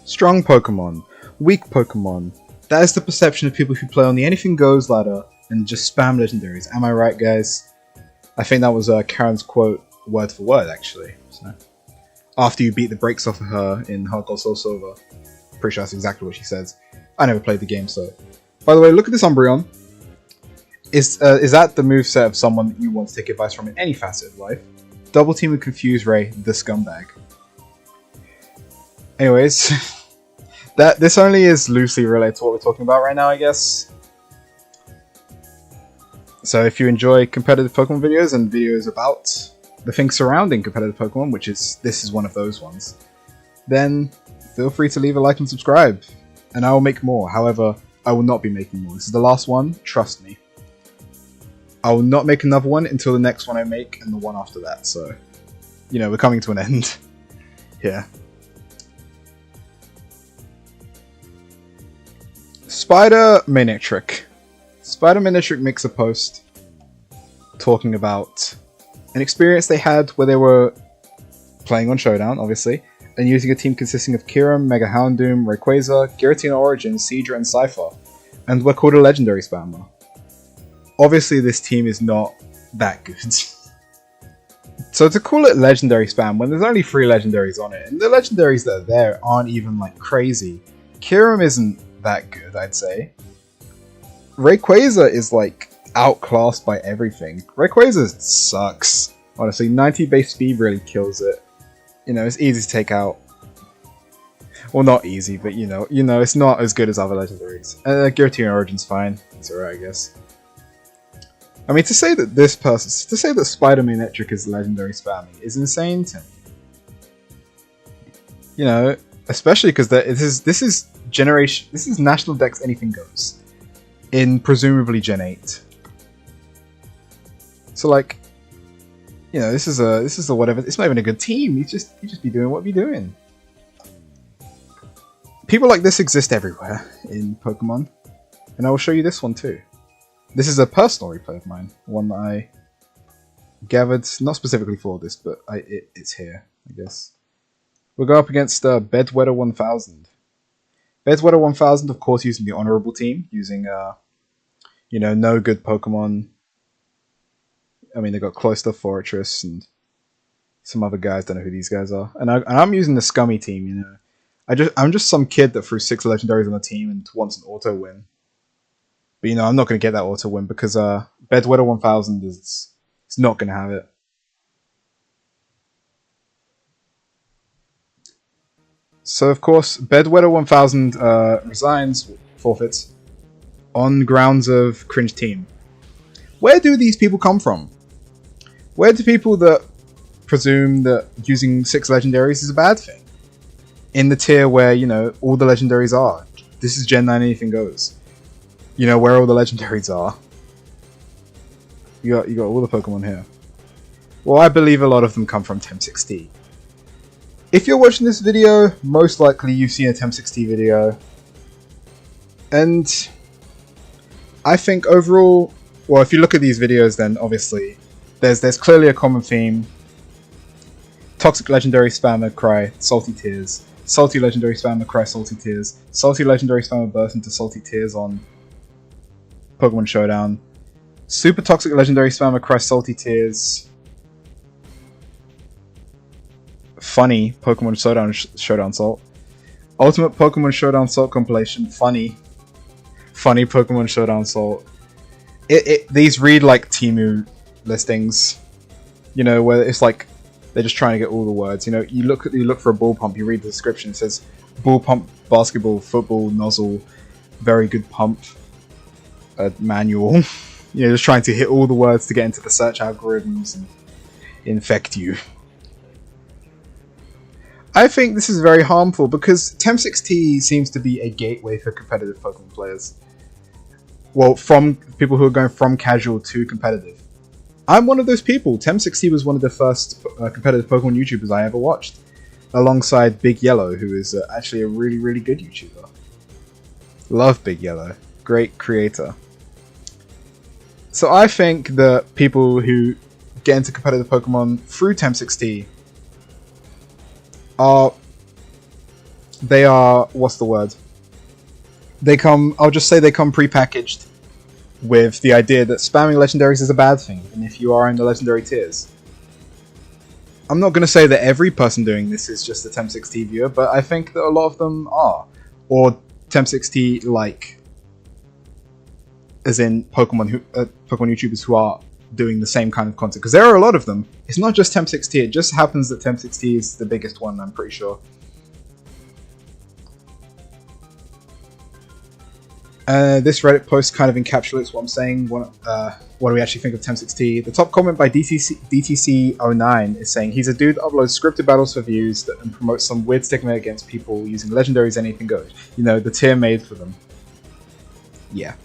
Strong Pokemon, weak Pokemon. That is the perception of people who play on the Anything Goes ladder and just spam legendaries. Am I right, guys? I think that was Karen's quote word for word, actually. So, after you beat the brakes off of her in Heart Gold Soul Silver. Pretty sure that's exactly what she says. I never played the game, so... By the way, look at this Umbreon. Is that the moveset of someone that you want to take advice from in any facet of life? Double Team and Confuse Ray, the scumbag. Anyways, this only is loosely related to what we're talking about right now, I guess. So if you enjoy competitive Pokemon videos and videos about the things surrounding competitive Pokemon, this is one of those ones, then feel free to leave a like and subscribe, and I will make more. However, I will not be making more. This is the last one, trust me. I will not make another one until the next one I make and the one after that, so, you know, we're coming to an end here. Spider Minitrick. Spider Minitrick makes a post talking about an experience they had where they were playing on Showdown, obviously, and using a team consisting of Kyurem, Mega Houndoom, Rayquaza, Giratina Origin, Seadra, and Cypher, and were called a legendary spammer. Obviously, this team is not that good. So to call it legendary spam when there's only 3 legendaries on it, and the legendaries that are there aren't even like crazy. Kyurem isn't that good, I'd say. Rayquaza is like outclassed by everything. Rayquaza sucks. Honestly, 90 base speed really kills it. You know, it's easy to take out. Well, not easy, but you know, it's not as good as other legendaries. Giratina Origin's fine. It's alright, I guess. I mean, to say that Spider Minitrick is legendary spamming is insane to me. You know, especially because this is National Dex Anything Goes in presumably Gen 8. So like, you know, this is a whatever. It's not even a good team. You just be doing what you're doing. People like this exist everywhere in Pokemon, and I will show you this one too. This is a personal replay of mine, one that I gathered not specifically for this, but it's here, I guess. We'll go up against Bedwetter 1000. Bedwetter 1000, of course, using the honorable team, using you know, no good Pokemon. I mean, they got Cloyster, Fortress, and some other guys. Don't know who these guys are. And I'm using the scummy team. You know, I'm just some kid that threw 6 legendaries on the team and wants an auto win. But you know, I'm not going to get that auto win because Bedwetter 1000 is not going to have it. So of course, Bedwetter 1000 resigns, forfeits, on grounds of cringe team. Where do these people come from? Where do people that presume that using 6 legendaries is a bad thing? In the tier where, you know, all the legendaries are. This is Gen 9 Anything Goes. You know where all the legendaries are. You got all the Pokemon here. Well, I believe a lot of them come from Tem6T. If you're watching this video, most likely you've seen a Tem6T video. And I think overall, well, if you look at these videos, then obviously there's clearly a common theme. Toxic legendary spammer cry salty tears. Salty legendary spammer cry salty tears. Salty legendary spammer burst into salty tears on Pokemon Showdown. Super toxic legendary spammer cry salty tears. Funny Pokemon Showdown Salt. Ultimate Pokemon Showdown Salt compilation. Funny Pokemon Showdown Salt. These read like Temu listings, you know, where it's like they're just trying to get all the words. You know, you look for a ball pump, you read the description, it says ball pump, basketball, football, nozzle, very good pump, manual. You know, just trying to hit all the words to get into the search algorithms and infect you. I think this is very harmful because Tem6T seems to be a gateway for competitive Pokemon players. Well, from people who are going from casual to competitive. I'm one of those people. Tem6T was one of the first competitive Pokemon YouTubers I ever watched, alongside Big Yellow, who is actually a really, really good YouTuber. Love Big Yellow. Great creator. So I think that people who get into competitive Pokemon through Tem6T are they are, what's the word? They come, I'll just say they come pre-packaged with the idea that spamming legendaries is a bad thing, and if you are in the legendary tiers. I'm not going to say that every person doing this is just a Temp6T viewer, but I think that a lot of them are. Or Temp6T like, as in Pokemon YouTubers who are doing the same kind of content. Because there are a lot of them. It's not just Temp6T, it just happens that Temp6T is the biggest one, I'm pretty sure. This Reddit post kind of encapsulates what I'm saying. What do we actually think of Temp6T? The top comment by DTC09 is saying, he's a dude that uploads scripted battles for views and promotes some weird stigma against people using legendaries, anything goes. You know, the tier made for them. Yeah.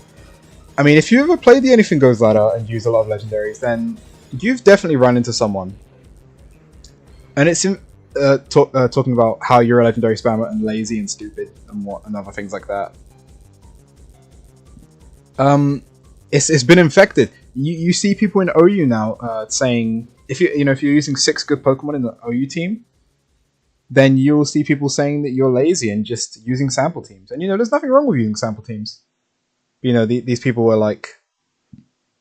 I mean, if you ever played the Anything Goes ladder and used a lot of legendaries, then you've definitely run into someone. And it's talking about how you're a legendary spammer and lazy and stupid and other things like that. It's been infected. You see people in OU now saying if you're using 6 good Pokemon in the OU team, then you'll see people saying that you're lazy and just using sample teams. And there's nothing wrong with using sample teams. These people were like,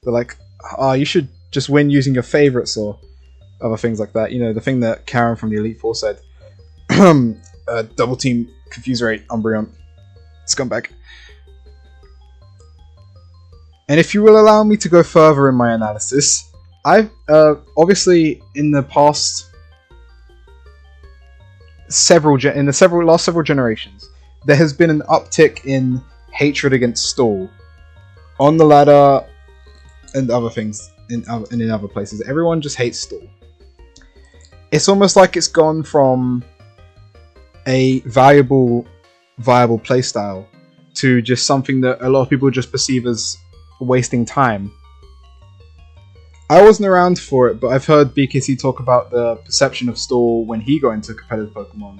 they're like, oh, you should just win using your favorites or other things like that. The thing that Karen from the Elite Four said, double team confuse rate Umbreon scumbag. And if you will allow me to go further in my analysis, I've obviously in the past last several generations, there has been an uptick in hatred against Stall on the ladder and other things in other places. Everyone just hates Stall. It's almost like it's gone from a viable playstyle to just something that a lot of people just perceive as wasting time. I wasn't around for it, but I've heard BKC talk about the perception of Stall when he got into competitive Pokemon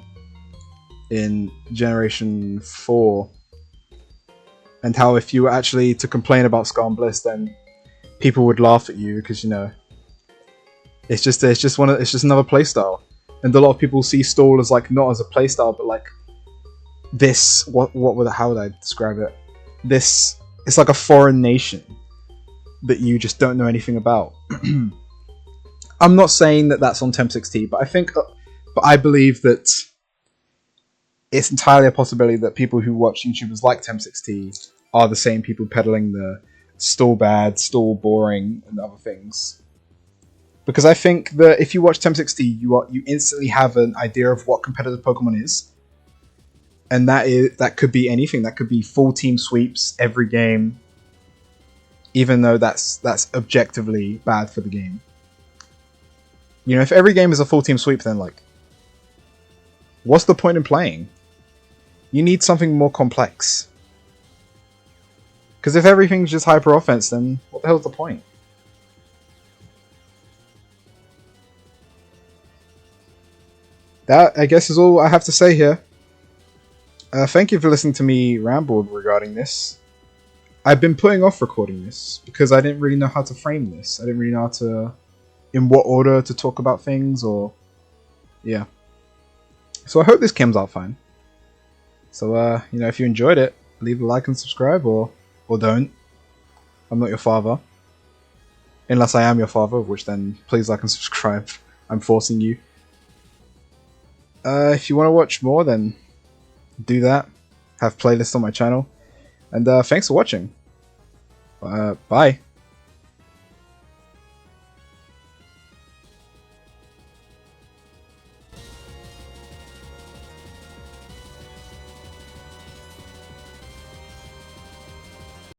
in Generation 4. And how if you were actually to complain about Scar and Bliss, then people would laugh at you because it's just another playstyle, and a lot of people see Stall as like not as a playstyle, but like this. How would I describe it? It's like a foreign nation that you just don't know anything about. I'm not saying that that's on Temp6T, but I believe that it's entirely a possibility that people who watch YouTubers like Temp6T are the same people peddling the Stall bad, Stall boring, and other things. Because I think that if you watch Temp6T, you instantly have an idea of what competitive Pokemon is, and that could be anything. That could be full team sweeps every game, even though that's objectively bad for the game. If every game is a full team sweep, then like, what's the point in playing? You need something more complex. Because if everything's just hyper offense, then what the hell's the point? That, I guess, is all I have to say here. Thank you for listening to me ramble regarding this. I've been putting off recording this because I didn't really know how to frame this. I didn't really know in what order to talk about things, or yeah. So I hope this comes out fine. So if you enjoyed it, leave a like and subscribe, or don't. I'm not your father. Unless I am your father, which then please like and subscribe. I'm forcing you. If you want to watch more, then do that. Have playlists on my channel. And thanks for watching. Bye.